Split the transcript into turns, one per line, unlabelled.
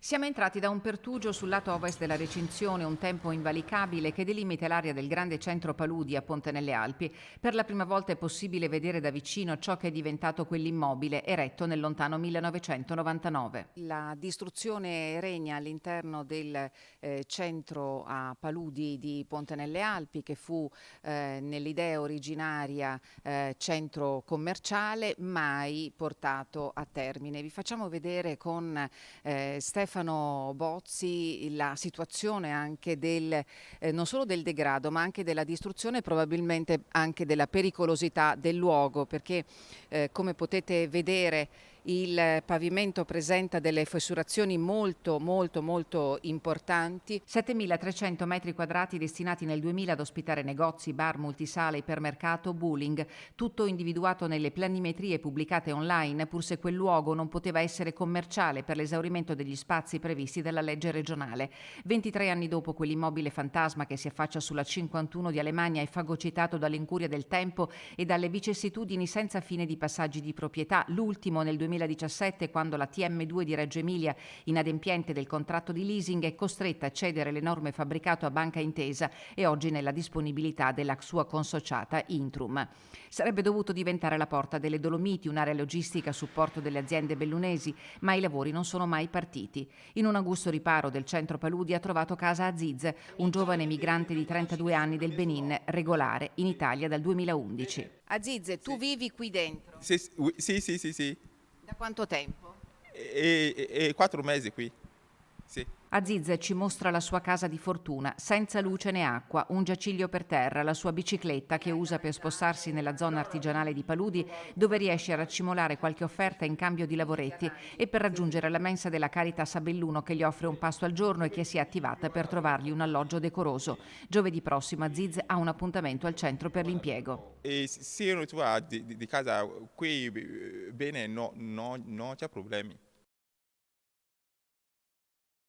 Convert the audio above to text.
Siamo entrati da un pertugio sul lato ovest della recinzione, un tempo invalicabile che delimita l'area del grande centro Paludi a Ponte nelle Alpi. Per la prima volta è possibile vedere da vicino ciò che è diventato quell'immobile eretto nel lontano 1999. La distruzione regna all'interno del centro a Paludi di Ponte nelle Alpi, che fu nell'idea originaria centro commerciale, mai portato a termine. Vi facciamo vedere con Stefano Bozzi la situazione anche non solo del degrado ma anche della distruzione e probabilmente anche della pericolosità del luogo, perché come potete vedere il pavimento presenta delle fessurazioni molto importanti. 7.300 metri quadrati destinati nel 2000 ad ospitare negozi, bar, multisala, ipermercato, bowling, tutto individuato nelle planimetrie pubblicate online, pur se quel luogo non poteva essere commerciale per l'esaurimento degli spazi previsti dalla legge regionale. 23 anni dopo, quell'immobile fantasma che si affaccia sulla 51 di Alemagna è fagocitato dall'incuria del tempo e dalle vicissitudini senza fine di passaggi di proprietà, l'ultimo nel 2017, quando la TM2 di Reggio Emilia, inadempiente del contratto di leasing, è costretta a cedere l'enorme fabbricato a Banca Intesa e oggi nella disponibilità della sua consociata Intrum. Sarebbe dovuto diventare la porta delle Dolomiti, un'area logistica a supporto delle aziende bellunesi, ma i lavori non sono mai partiti. In un angusto riparo del centro Paludi ha trovato casa Aziz, un giovane migrante di 32 anni del Benin, regolare in Italia dal 2011. Aziz, tu vivi qui dentro?
Sì.
Da quanto tempo?
E 4 mesi qui. Sì.
Aziz ci mostra la sua casa di fortuna, senza luce né acqua, un giaciglio per terra, la sua bicicletta che usa per spostarsi nella zona artigianale di Paludi, dove riesce a raccimolare qualche offerta in cambio di lavoretti e per raggiungere la mensa della Caritas a Belluno, che gli offre un pasto al giorno e che si è attivata per trovargli un alloggio decoroso. Giovedì prossimo Aziz ha un appuntamento al centro per l'impiego.
E se io non trovo di casa qui bene, no, non c'è problemi.